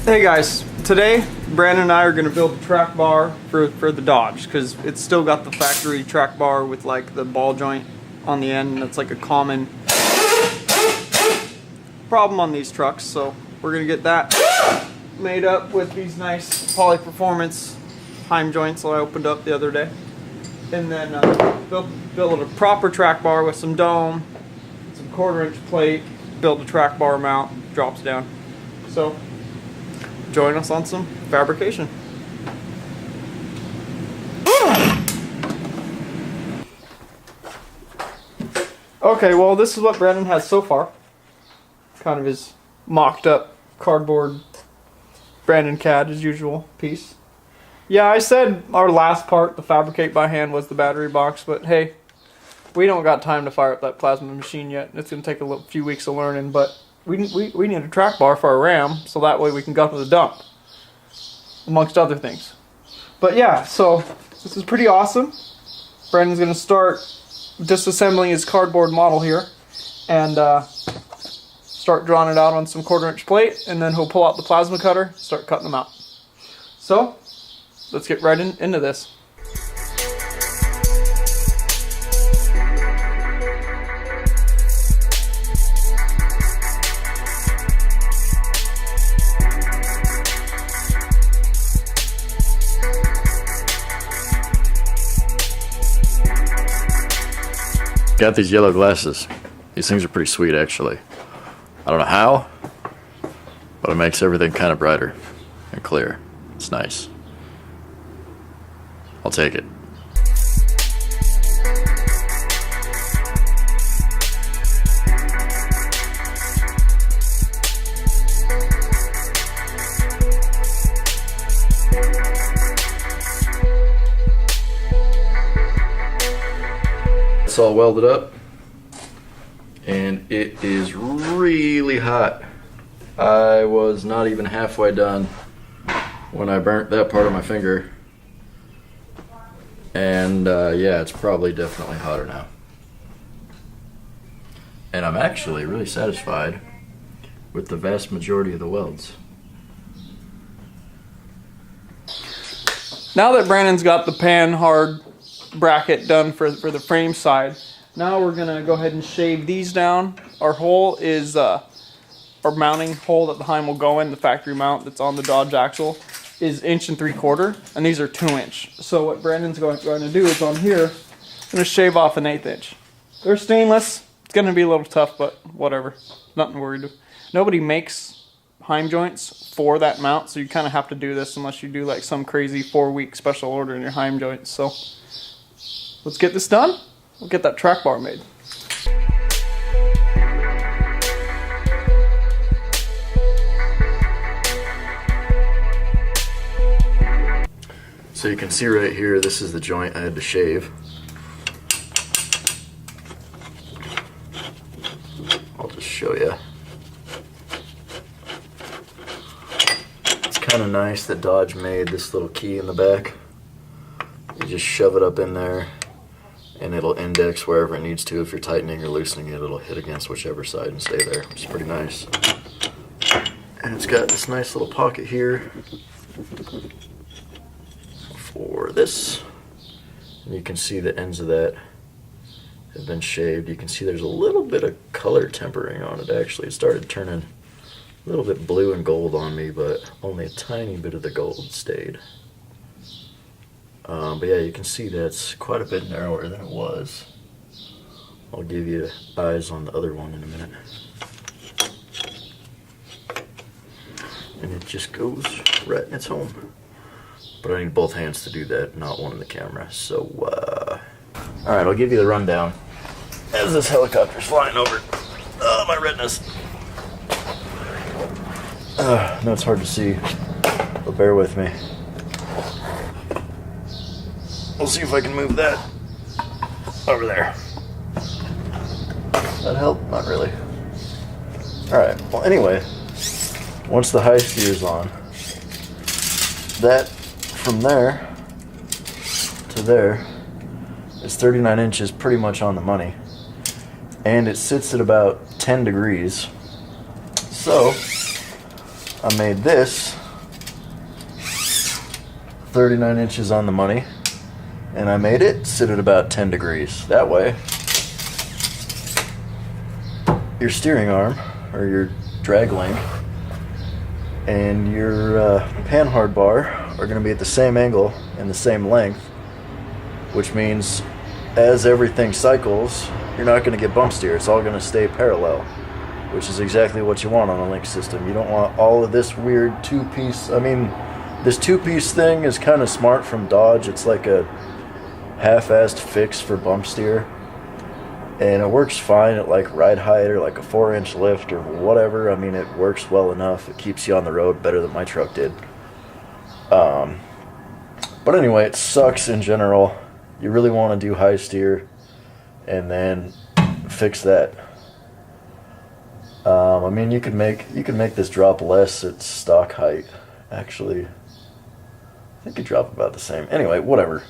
Hey guys, today Brandon and I are going to build a track bar for the Dodge because it's still got the factory track bar with like the ball joint on the end. That's like a common problem on these trucks, so we're going to get that made up with these nice poly performance Heim joints that I opened up the other day, and then build a proper track bar with some dome, some 1/4 inch plate, build a track bar mount, drops down. So join us on some fabrication. Okay, well this is what Brandon has so far. Kind of his mocked up cardboard Brandon CAD as usual piece. Yeah, I said our last part, the fabricate by hand, was the battery box, but hey, we don't got time to fire up that plasma machine yet. It's going to take a few weeks of learning, but we need a track bar for our RAM, so that way we can go to the dump, amongst other things. But yeah, so this is pretty awesome. Brandon's going to start disassembling his cardboard model here, and start drawing it out on some 1/4 inch plate, and then he'll pull out the plasma cutter, start cutting them out. So let's get right into this. Got these yellow glasses. These things are pretty sweet, actually. I don't know how, but it makes everything kind of brighter and clear. It's nice. I'll take it. It's all welded up, and it is really hot. I was not even halfway done when I burnt that part of my finger, and yeah, it's probably definitely hotter now. And I'm actually really satisfied with the vast majority of the welds. Now that Brandon's got the pan hard bracket done for the frame side, now we're gonna go ahead and shave these down. Our hole is our mounting hole that the Heim will go in, the factory mount that's on the Dodge axle, is 1 3/4 inch, and these are 2 inch. So what Brandon's going to do is on here, gonna shave off 1/8 inch. They're stainless. It's gonna be a little tough, but whatever. Nothing worried. Nobody makes Heim joints for that mount, so you kind of have to do this unless you do like some crazy 4-week special order in your Heim joints. So let's get this done. We'll get that track bar made. So you can see right here, this is the joint I had to shave. I'll just show you. It's kind of nice that Dodge made this little key in the back. You just shove it up in there, and it'll index wherever it needs to. If you're tightening or loosening it, it'll hit against whichever side and stay there. It's pretty nice. And it's got this nice little pocket here for this. And you can see the ends of that have been shaved. You can see there's a little bit of color tempering on it, actually. It started turning a little bit blue and gold on me, but only a tiny bit of the gold stayed. But yeah, you can see that's quite a bit narrower than it was. I'll give you eyes on the other one in a minute. And it just goes right in its home. But I need both hands to do that, not one in the camera. So, alright, I'll give you the rundown as this helicopter's flying over. Oh, my retinas. No, it's hard to see, but bear with me. We'll see if I can move that over there. Does that help? Not really. Alright, well anyway, once the high steer's on, that from there to there is 39 inches, pretty much on the money. And it sits at about 10 degrees. So I made this 39 inches on the money, and I made it sit at about 10 degrees. That way, your steering arm, or your drag link, and your panhard bar are going to be at the same angle and the same length, which means as everything cycles, you're not going to get bump steer. It's all going to stay parallel, which is exactly what you want on a link system. You don't want all of this weird two-piece. I mean, this two-piece thing is kind of smart from Dodge. It's like a half-assed fix for bump steer, and it works fine at like ride height or like a 4-inch lift or whatever. I mean, it works well enough. It keeps you on the road better than my truck did. But anyway, it sucks in general. You really want to do high steer and then fix that. I mean, you could make this drop less at stock height. Actually, I think it drop about the same. Anyway, whatever.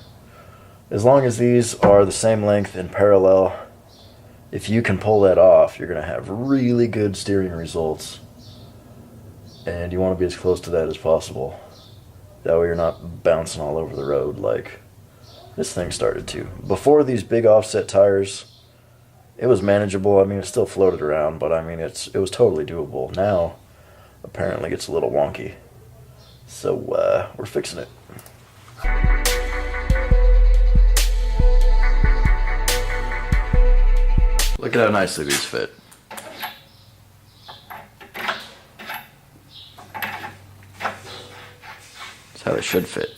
As long as these are the same length and parallel, if you can pull that off, you're going to have really good steering results. And you want to be as close to that as possible. That way you're not bouncing all over the road like this thing started to. Before these big offset tires, it was manageable. I mean, it still floated around, but I mean, it was totally doable. Now, apparently, it's a little wonky. So, we're fixing it. Look at how nicely these fit. That's how they should fit.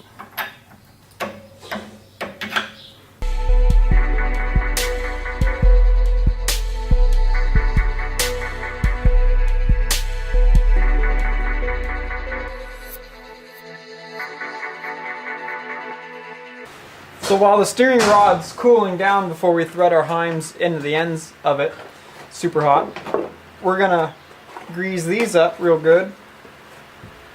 So while the steering rod's cooling down before we thread our heims into the ends of it, super hot, we're gonna grease these up real good,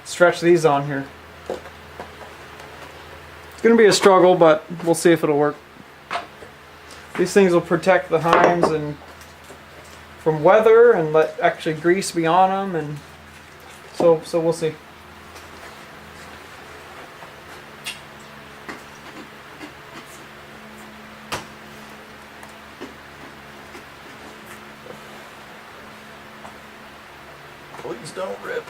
stretch these on here. It's gonna be a struggle, but we'll see if it'll work. These things will protect the heims and from weather and let actually grease be on them, and so we'll see. Please don't rip.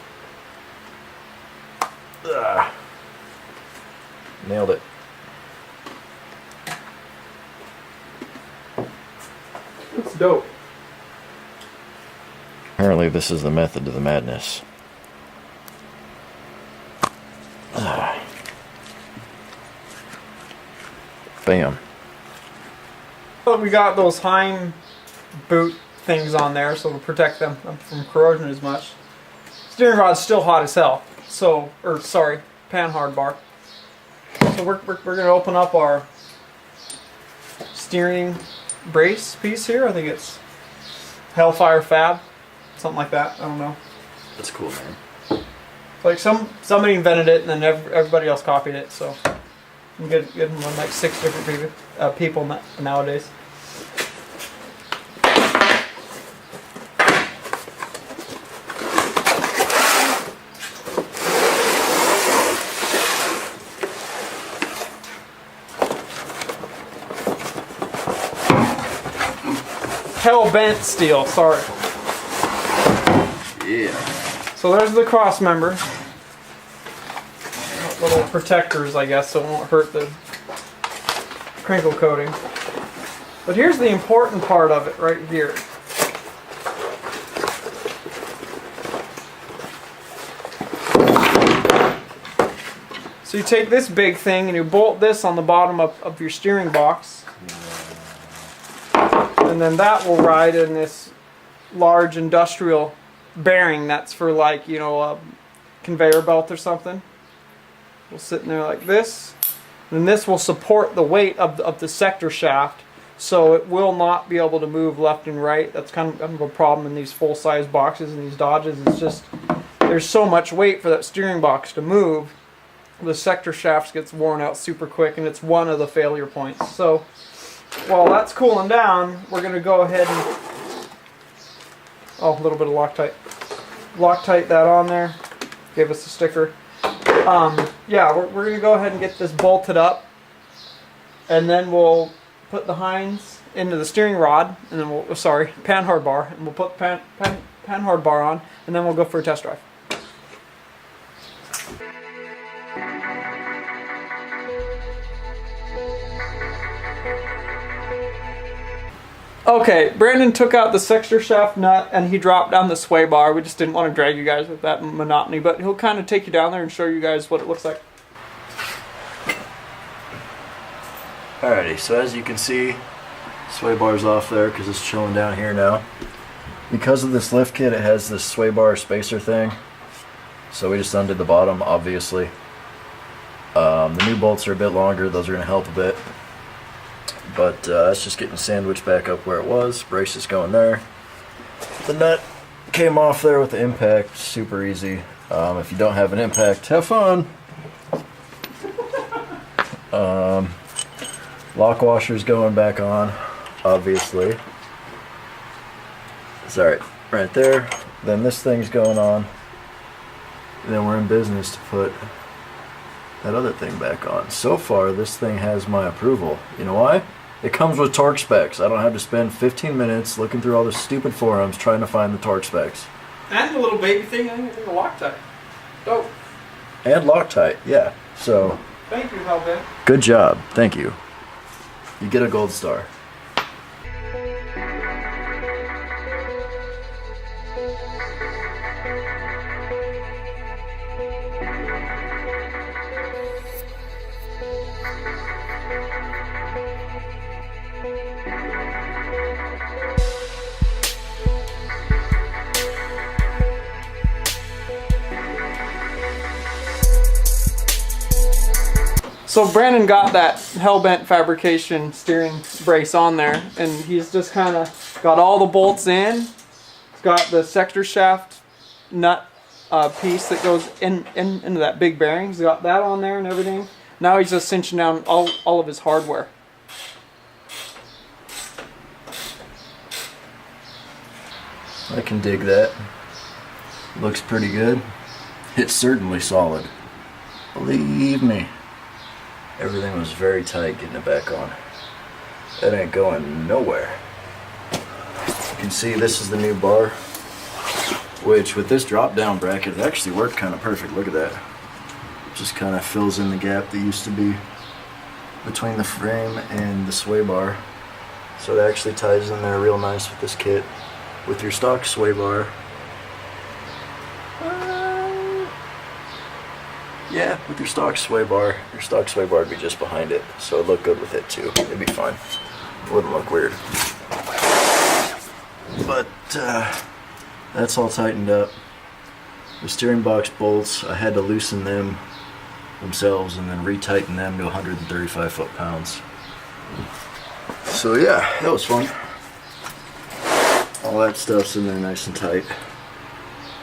Ugh. Nailed it. It's dope. Apparently this is the method to the madness. Ugh. Bam. But we got those Heim boot things on there so to protect them from corrosion as much. Steering rod's still hot as hell. So, or sorry, panhard bar. So we're gonna open up our steering brace piece here. I think it's Hellfire Fab, something like that. I don't know. That's cool, man. It's like somebody invented it and then everybody else copied it. So I'm getting like 6 different people nowadays. Hell bent steel, sorry. Yeah. So there's the cross member. Little protectors, I guess, so it won't hurt the crinkle coating. But here's the important part of it right here. So you take this big thing and you bolt this on the bottom of your steering box. And then that will ride in this large industrial bearing that's for, like, you know, a conveyor belt or something. We'll sit in there like this. And this will support the weight of the sector shaft, so it will not be able to move left and right. That's kind of a problem in these full-size boxes and these Dodges. It's just there's so much weight for that steering box to move. The sector shaft gets worn out super quick, and it's one of the failure points. So while that's cooling down, we're going to go ahead and, oh, a little bit of Loctite. Loctite that on there. gave us a sticker. Yeah, we're gonna go ahead and get this bolted up, and then we'll put the Heinz into the steering rod, and then we'll pan hard bar, and we'll put pan hard bar on, and then we'll go for a test drive. Okay, Brandon took out the sector shaft nut and he dropped down the sway bar. We just didn't want to drag you guys with that monotony, but he'll kind of take you down there and show you guys what it looks like. Alrighty, so as you can see, sway bar's off there because it's chilling down here now. Because of this lift kit, it has this sway bar spacer thing, so we just undid the bottom, obviously. The new bolts are a bit longer, those are going to help a bit. But that's just getting sandwiched back up where it was. Brace is going there. The nut came off there with the impact, super easy. If you don't have an impact, have fun. Lock washer's going back on, obviously. Sorry, right there. Then this thing's going on. And then we're in business to put that other thing back on. So far, this thing has my approval. You know why? It comes with torque specs. I don't have to spend 15 minutes looking through all the stupid forums trying to find the torque specs. And the little baby thing, I think it's a Loctite. Dope. And Loctite, yeah. So, thank you, Hellbent. good job. Thank you. You get a gold star. So Brandon got that Hellbent fabrication steering brace on there, and he's just kind of got all the bolts in. He's got the sector shaft nut piece that goes into that big bearing. He's got that on there and everything. Now he's just cinching down all of his hardware. I can dig that. Looks pretty good. It's certainly solid. Believe me. Everything was very tight getting it back on. That ain't going nowhere. You can see this is the new bar, which with this drop down bracket, it actually worked kind of perfect. Look at that. Just kind of fills in the gap that used to be between the frame and the sway bar. So it actually ties in there real nice with this kit. With your stock sway bar, yeah, with your stock sway bar would be just behind it, so it'd look good with it too. It'd be fine. It wouldn't look weird. But that's all tightened up. The steering box bolts, I had to loosen them themselves and then retighten them to 135 foot-pounds. So yeah, that was fun. All that stuff's in there nice and tight.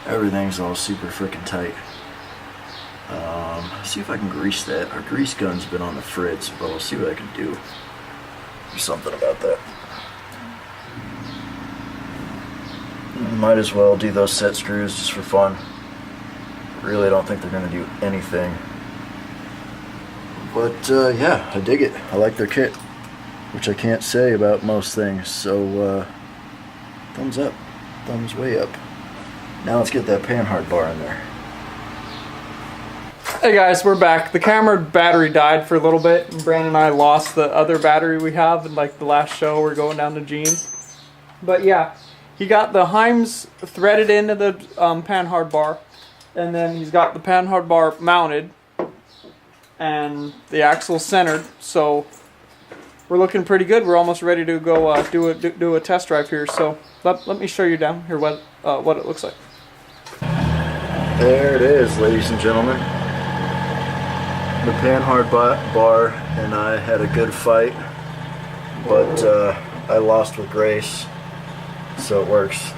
Everything's all super freaking tight. See if I can grease that. Our grease gun's been on the fritz, but I'll see what I can do. Do something about that. Might as well do those set screws just for fun. Really don't think they're gonna do anything. But yeah, I dig it. I like their kit, which I can't say about most things. So thumbs up, thumbs way up. Now let's get that panhard bar in there. Hey guys, we're back. The camera battery died for a little bit, and Brandon and I lost the other battery we have in like the last show. We're going down to jeans. But yeah, he got the Heinz threaded into the panhard bar, and then he's got the panhard bar mounted, and the axle centered. So we're looking pretty good. We're almost ready to go do a test drive here. So let me show you down here what it looks like. There it is, ladies and gentlemen. The panhard bar and I had a good fight, but I lost with grace, so it works.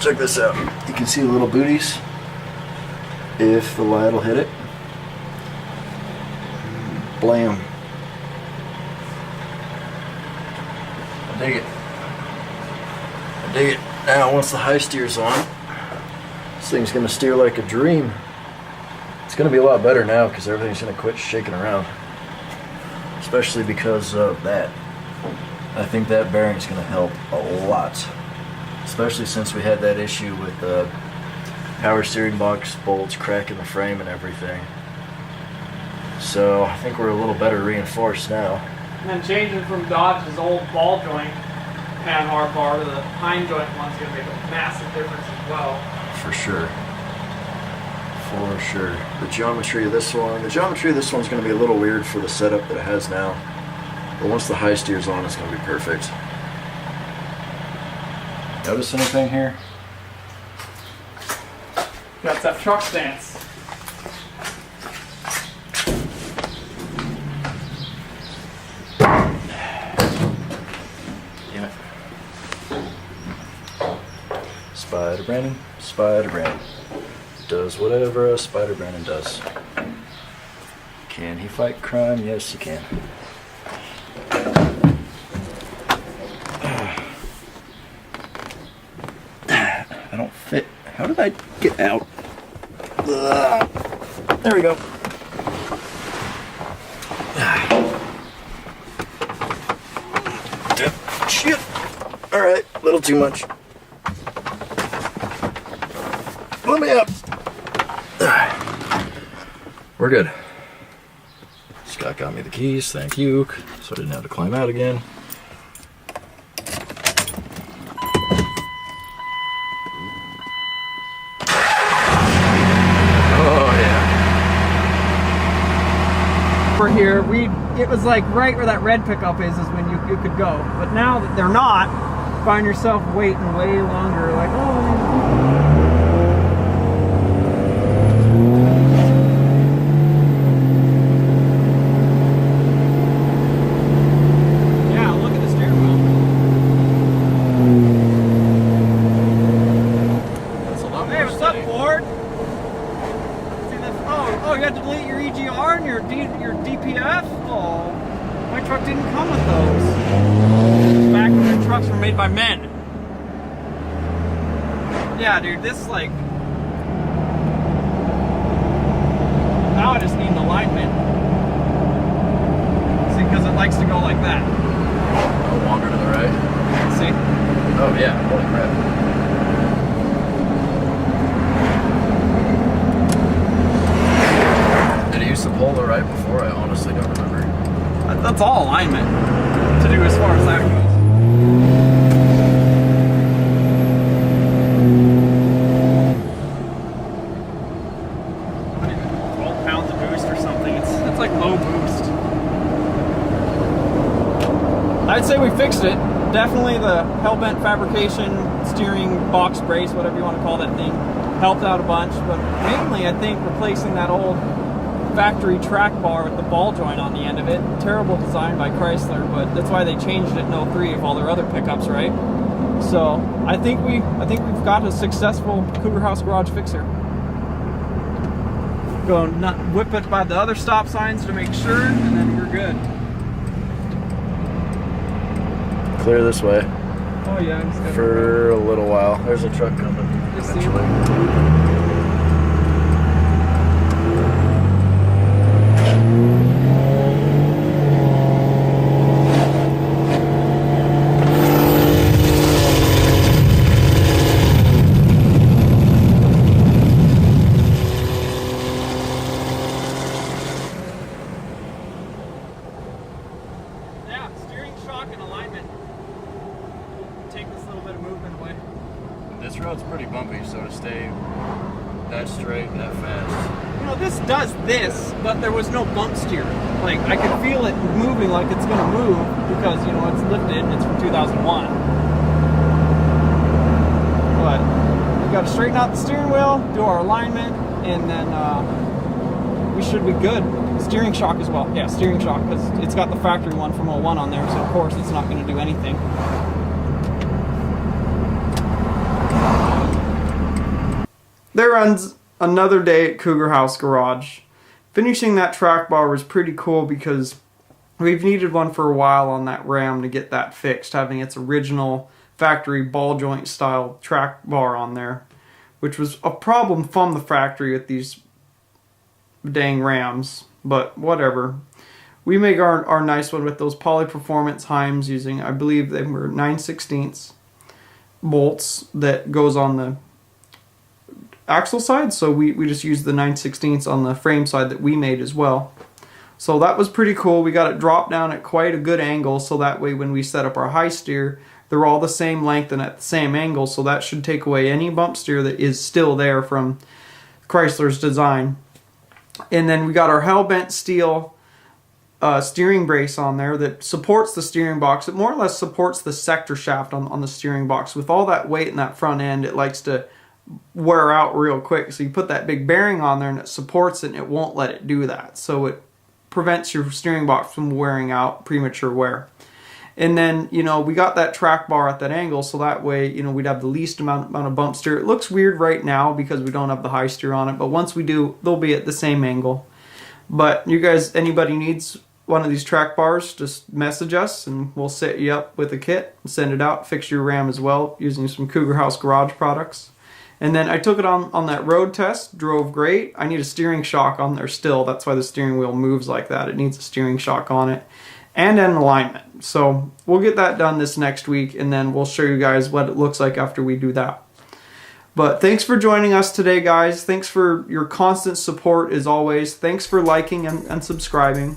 Check this out. You can see the little booties if the light will hit it. Blam. I dig it. I dig it. Now, once the high steer's on, this thing's gonna steer like a dream. It's gonna be a lot better now because everything's gonna quit shaking around. Especially because of that. I think that bearing's gonna help a lot. Especially since we had that issue with the power steering box bolts cracking the frame and everything. So I think we're a little better reinforced now. And changing from Dodge's old ball joint panhard bar to the hind joint one's going to make a massive difference as well. For sure. For sure. The geometry of this one's going to be a little weird for the setup that it has now. But once the high steer's on, it's going to be perfect. Notice anything here? That's that truck stance. Yeah. Spider Brandon, Spider Brandon. Does whatever a Spider Brandon does. Can he fight crime? Yes, he can. I don't fit. How did I get out? There we go. Shit. Alright, a little too much. Let me up. We're good. Scott got me the keys, thank you. So I didn't have to climb out again. Here, it was like right where that red pickup is when you could go. But now that they're not, find yourself waiting way longer. Like, yeah, look at the steering wheel. That's a lot more. Hey, what's up, Ford? Oh, you had to delete your EGR and your DPF? Oh, my truck didn't come with those. Back when the trucks were made by men. Yeah, dude, this like... Now I just need an alignment. See, because it likes to go like that. Wander to the right. See? Oh yeah, holy crap. Used to pull the right before, I honestly don't remember. That's all alignment to do as far as that goes. Not even 12 pounds of boost or something. It's like low boost. I'd say we fixed it. Definitely the Hellbent fabrication, steering box brace, whatever you want to call that thing, helped out a bunch. But mainly, I think replacing that old factory track bar with the ball joint on the end of it. Terrible design by Chrysler, but that's why they changed it in 03 of all their other pickups, right? So I think we've got a successful Cougar House Garage fixer. Go whip it by the other stop signs to make sure, and then we're good. Clear this way. Oh yeah, I'm just for a little while. There's a truck coming eventually. This road's pretty bumpy, so to stay that straight and that fast. You know, this does this, but there was no bump steer. Like, I could feel it moving like it's going to move because, you know, it's lifted and it's from 2001. But we got to straighten out the steering wheel, do our alignment, and then we should be good. Steering shock as well. Yeah, steering shock, because it's got the factory one from 01 on there, so of course it's not going to do anything. There ends another day at Cougar House Garage. Finishing that track bar was pretty cool because we've needed one for a while on that Ram to get that fixed, having its original factory ball joint style track bar on there, which was a problem from the factory with these dang Rams, but whatever. We make our nice one with those Poly Performance Heims using, I believe they were 9/16 bolts that goes on the axle side, so we just used the 9/16 on the frame side that we made as well. So that was pretty cool. We got it dropped down at quite a good angle, so that way when we set up our high steer, they're all the same length and at the same angle, so that should take away any bump steer that is still there from Chrysler's design. And then we got our hell-bent steel steering brace on there that supports the steering box. It more or less supports the sector shaft on the steering box. With all that weight in that front end, it likes to wear out real quick. So you put that big bearing on there and it supports it and it won't let it do that. So it prevents your steering box from wearing out, premature wear. And then, you know, we got that track bar at that angle, so that way, you know, we'd have the least amount of bump steer. It looks weird right now because we don't have the high steer on it, but once we do, they'll be at the same angle. But you guys, anybody needs one of these track bars, just message us and we'll set you up with a kit and send it out, fix your Ram as well using some Cougar House Garage products. And then I took it on that road test, drove great. I need a steering shock on there still. That's why the steering wheel moves like that. It needs a steering shock on it and an alignment. So we'll get that done this next week, and then we'll show you guys what it looks like after we do that. But thanks for joining us today, guys. Thanks for your constant support as always. Thanks for liking and subscribing.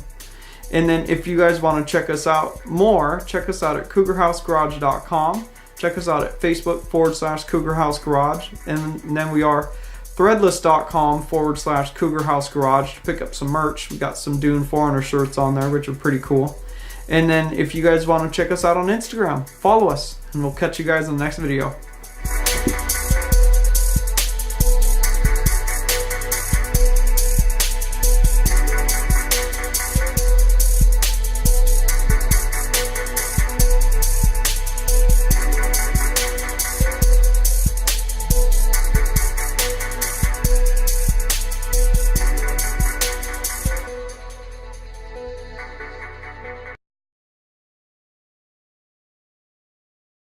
And then if you guys want to check us out more, check us out at cougarhousegarage.com. Check us out at Facebook.com/cougarhousegarage. And then we are threadless.com/cougarhousegarage to pick up some merch. We got some Dune Foreigner shirts on there, which are pretty cool. And then if you guys want to check us out on Instagram, follow us, and we'll catch you guys in the next video.